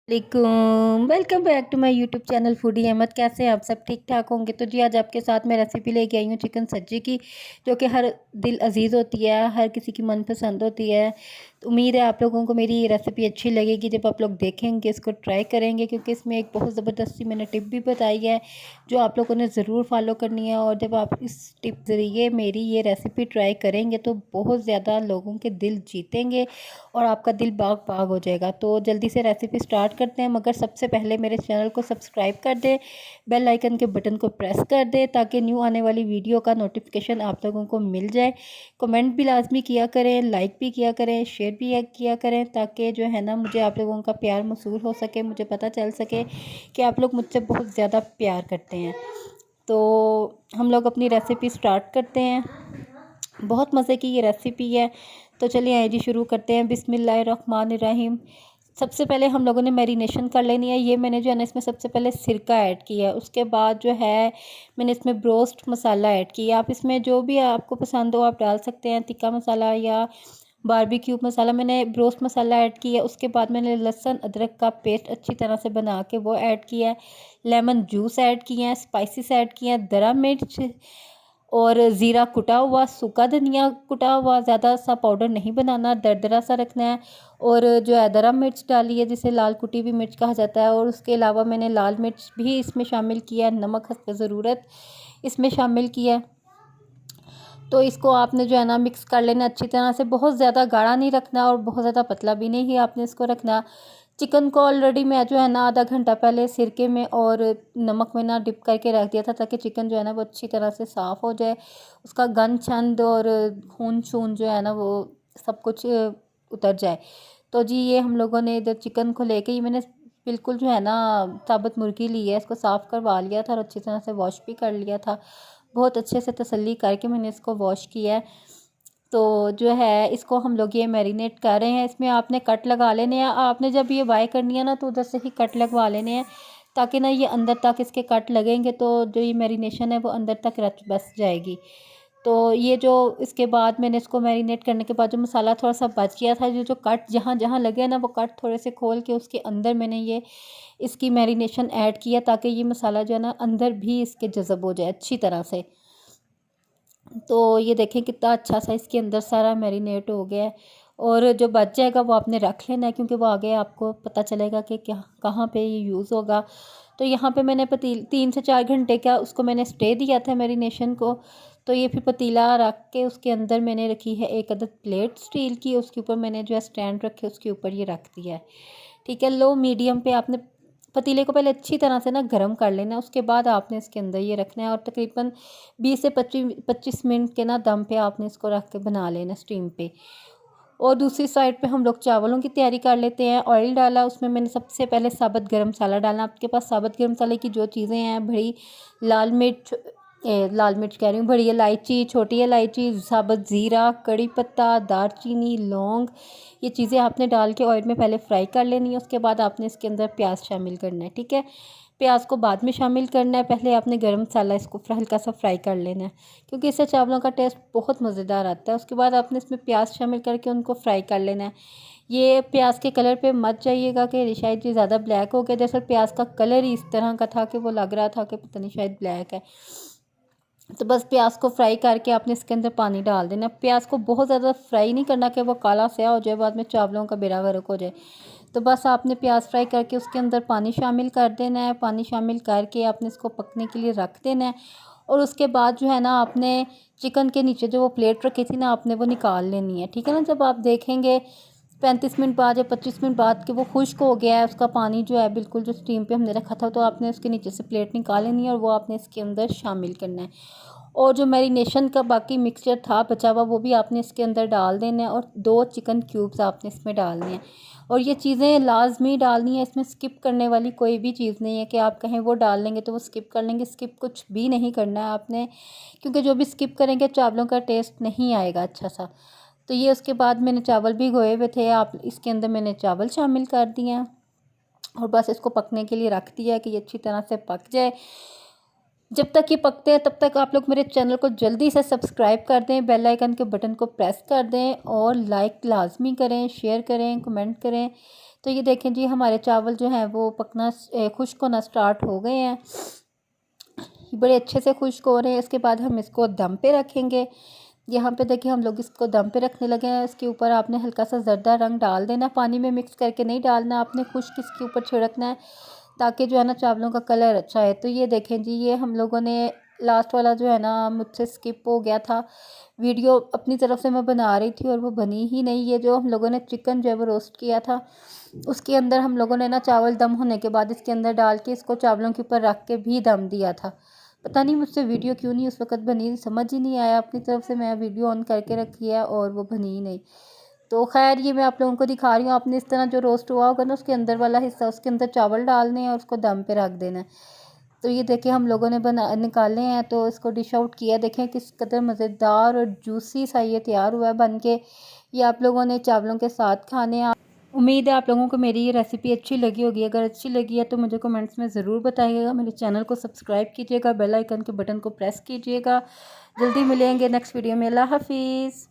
Welcome back to my YouTube channel foodie Ahmad. कैसे हैं आप सब? ठीक ठाक होंगे। तो जी आज आपके साथ मैं रेसिपी लेके आई हूँ चिकन सज्जी की, जो कि हर दिल अजीज़ होती है, हर किसी की मनपसंद होती है। तो उम्मीद है आप लोगों को मेरी ये रेसिपी अच्छी लगेगी जब आप लोग देखेंगे, इसको ट्राई करेंगे, क्योंकि इसमें एक बहुत ज़बरदस्ती मैंने टिप भी बताई है जो आप लोगों ने ज़रूर फॉलो करनी है। और जब आप इस टिप ज़रिए मेरी ये रेसिपी ट्राई करेंगे तो बहुत ज़्यादा लोगों के दिल जीतेंगे और आपका दिल बाग बाग हो जाएगा। तो जल्दी से रेसिपी स्टार्ट करते हैं, मगर सबसे पहले मेरे चैनल को सब्सक्राइब कर दें, बेल आइकन के बटन को प्रेस कर दें ताकि न्यू आने वाली वीडियो का नोटिफिकेशन आप लोगों को मिल जाए। कमेंट भी लाजमी किया करें, लाइक भी किया करें, शेयर भी किया करें, ताकि जो है ना मुझे आप लोगों का प्यार मौसूल हो सके, मुझे पता चल सके कि आप लोग मुझसे बहुत ज़्यादा प्यार करते हैं। तो हम लोग अपनी रेसिपी स्टार्ट करते हैं। बहुत मज़े की ये रेसिपी है। तो चलिए आइए जी शुरू करते हैं। बिस्मिल्लाहिर्रहमानिर्रहीम। सबसे पहले हम लोगों ने मैरिनेशन कर लेनी है। ये मैंने जो है ना इसमें सबसे पहले सिरका ऐड किया है, उसके बाद जो है मैंने इसमें ब्रोस्ट मसाला ऐड किया। आप इसमें जो भी आपको पसंद हो आप डाल सकते हैं, तिक्का मसाला या बारबेक्यू मसाला। मैंने ब्रोस्ट मसाला ऐड किया, उसके बाद मैंने लहसुन अदरक का पेस्ट अच्छी तरह से बना के वो ऐड किया है, लेमन जूस ऐड किए हैं, स्पाइसेस ऐड किए हैं, दरा मिर्च और ज़ीरा कुटा हुआ, सूखा धनिया कुटा हुआ, ज़्यादा सा पाउडर नहीं बनाना, दरदरा सा रखना है। और जो है दरा मिर्च डाली है जिसे लाल कुटी हुई मिर्च कहा जाता है। और उसके अलावा मैंने लाल मिर्च भी इसमें शामिल किया है, नमक हस्ब ज़रूरत इसमें शामिल किया है। तो इसको आपने जो है ना मिक्स कर लेना अच्छी तरह से। बहुत ज़्यादा गाढ़ा नहीं रखना और बहुत ज़्यादा पतला भी नहीं आपने इसको रखना। चिकन को ऑलरेडी मैं जो है ना आधा घंटा पहले सिरके में और नमक में ना डिप करके रख दिया था, ताकि चिकन जो है ना वो अच्छी तरह से साफ़ हो जाए, उसका गंध छंद और खून शून जो है ना वो सब कुछ उतर जाए। तो जी ये हम लोगों ने इधर चिकन को लेके ही मैंने बिल्कुल जो है ना साबुत मुर्गी ली है, इसको साफ़ करवा लिया था और अच्छी तरह से वॉश भी कर लिया था। बहुत अच्छे से तसल्ली करके मैंने इसको वॉश किया है। तो जो है इसको हम लोग ये मैरिनेट कर रहे हैं। इसमें आपने कट लगा लेने हैं। आपने जब ये बाय करनी है ना तो उधर से ही कट लगवा लेने हैं, ताकि ना ये अंदर तक इसके कट लगेंगे तो जो ये मैरिनेशन है वो अंदर तक रच बस जाएगी। तो ये जो इसके बाद मैंने इसको मैरिनेट करने के बाद जो मसाला थोड़ा सा बच गया था, जो जो कट जहाँ जहाँ लगे ना वो कट थोड़े से खोल के उसके अंदर मैंने ये इसकी मैरिनेशन ऐड किया, ताकि ये मसाला जो है ना अंदर भी इसके जज़ब हो जाए अच्छी तरह से। तो ये देखें कितना अच्छा सा इसके अंदर सारा मैरिनेट हो गया है। और जो बच जाएगा वो आपने रख लेना है, क्योंकि वो आगे आपको पता चलेगा कि क्या कहाँ पे ये यूज़ होगा। तो यहाँ पे मैंने 3 से 4 घंटे का उसको मैंने स्टे दिया था मैरिनेशन को। तो ये फिर पतीला रख के उसके अंदर मैंने रखी है एक अदद प्लेट स्टील की, उसके ऊपर मैंने जो है स्टैंड रखे उसके ऊपर ये रख दिया है। ठीक है, लो मीडियम पे आपने पतीले को पहले अच्छी तरह से ना गर्म कर लेना है, उसके बाद आपने इसके अंदर ये रखना है और तकरीबन 20 से 25 मिनट के ना दम पे आपने इसको रख के बना लेना स्टीम पे। और दूसरी साइड पे हम लोग चावलों की तैयारी कर लेते हैं। ऑयल डाला, उसमें मैंने सबसे पहले साबुत गरम मसाला डालना। आपके पास साबुत गरम मसाले की जो चीज़ें हैं, बड़ी लाल मिर्च लाल मिर्च कह रही हूँ, बड़ी इलायची, छोटी इलायची, साबुत ज़ीरा, कड़ी पत्ता, दालचीनी, लौंग, ये चीज़ें आपने डाल के ऑयल में पहले फ्राई कर लेनी है। उसके बाद आपने इसके अंदर प्याज शामिल करना है। ठीक है, प्याज को बाद में शामिल करना है, पहले आपने गरम मसाला इसको हल्का सा फ्राई कर लेना है, क्योंकि इससे चावलों का टेस्ट बहुत मज़ेदार आता है। उसके बाद आपने इसमें प्याज शामिल करके उनको फ्राई कर लेना है। ये प्याज के कलर पे मत जाइएगा कि शायद ये ज़्यादा ब्लैक हो गया। दरअसल प्याज का कलर ही इस तरह का था कि वो लग रहा था कि पता नहीं शायद ब्लैक है। तो बस प्याज को फ्राई करके आपने इसके अंदर पानी डाल देना। प्याज को बहुत ज़्यादा फ्राई नहीं करना कि वो काला स्या हो जाए, बाद में चावलों का बेड़ा गर्क हो जाए। तो बस आपने प्याज फ्राई करके उसके अंदर पानी शामिल कर देना है। पानी शामिल करके आपने इसको पकने के लिए रख देना है। और उसके बाद जो है ना आपने चिकन के नीचे जो वो प्लेट रखी थी ना, आपने वो निकाल लेनी है। ठीक है ना, जब आप देखेंगे 35 मिनट बाद या 25 मिनट बाद कि वो खुश्क हो गया है, उसका पानी जो है बिल्कुल जो स्टीम पे हमने रखा था, तो आपने उसके नीचे से प्लेट निकाल लेनी है और वो आपने इसके अंदर शामिल करना है। और जो मैरिनेशन का बाकी मिक्सचर था बचा हुआ, वो भी आपने इसके अंदर डाल देना है। और 2 चिकन क्यूब्स आपने इसमें डालने हैं। और ये चीज़ें लाजमी डालनी है, इसमें स्किप करने वाली कोई भी चीज़ नहीं है कि आप कहें वो डाल लेंगे तो वो स्किप कर लेंगे। स्किप कुछ भी नहीं करना है आपने, क्योंकि जो भी स्किप करेंगे चावलों का टेस्ट नहीं आएगा अच्छा सा। तो ये उसके बाद मैंने चावल भी भिगोए हुए थे, आप इसके अंदर मैंने चावल शामिल कर दिए हैं और बस इसको पकने के लिए रख दिया है कि ये अच्छी तरह से पक जाए। जब तक ये पकते हैं तब तक आप लोग मेरे चैनल को जल्दी से सब्सक्राइब कर दें, बेल आइकन के बटन को प्रेस कर दें और लाइक लाजमी करें, शेयर करें, कमेंट करें। तो ये देखें जी हमारे चावल जो हैं वो पकना खुश्क होना स्टार्ट हो गए हैं, बड़े अच्छे से खुश्क हो रहे हैं। इसके बाद हम इसको दम पे रखेंगे। यहाँ पे देखिए हम लोग इसको दम पे रखने लगे हैं। इसके ऊपर आपने हल्का सा जर्दा रंग डाल देना, पानी में मिक्स करके नहीं डालना, आपने खुश्क इसके ऊपर छिड़कना है ताकि जो है ना चावलों का कलर अच्छा है। तो ये देखें जी, ये हम लोगों ने लास्ट वाला जो है ना मुझसे स्किप हो गया था, वीडियो अपनी तरफ से मैं बना रही थी और वो बनी ही नहीं। ये जो हम लोगों ने चिकन जो है वो रोस्ट किया था, उसके अंदर हम लोगों ने ना चावल दम होने के बाद इसके अंदर डाल के इसको चावलों के ऊपर रख के भी दम दिया था। पता नहीं मुझसे वीडियो क्यों नहीं उस वक्त बनी, समझ ही नहीं आया। अपनी तरफ से मैं वीडियो ऑन करके रखी है और वो बनी ही नहीं। तो खैर ये मैं आप लोगों को दिखा रही हूँ। आपने इस तरह जो रोस्ट हुआ होगा ना उसके अंदर वाला हिस्सा, उसके अंदर चावल डालने हैं और उसको दम पे रख देना है। तो ये देखिए हम लोगों ने बना निकाले हैं, तो इसको डिश आउट किया। देखें किस कदर मज़ेदार और जूसी सा ये तैयार हुआ है बन के। ये आप लोगों ने चावलों के साथ खाने हैं। उम्मीद है आप लोगों को मेरी ये रेसिपी अच्छी लगी होगी। अगर अच्छी लगी है तो मुझे कमेंट्स में ज़रूर बताइएगा। मेरे चैनल को सब्सक्राइब कीजिएगा, बेल आइकन के बटन को प्रेस कीजिएगा। जल्दी मिलेंगे नेक्स्ट वीडियो में। अल्लाह हाफिज़।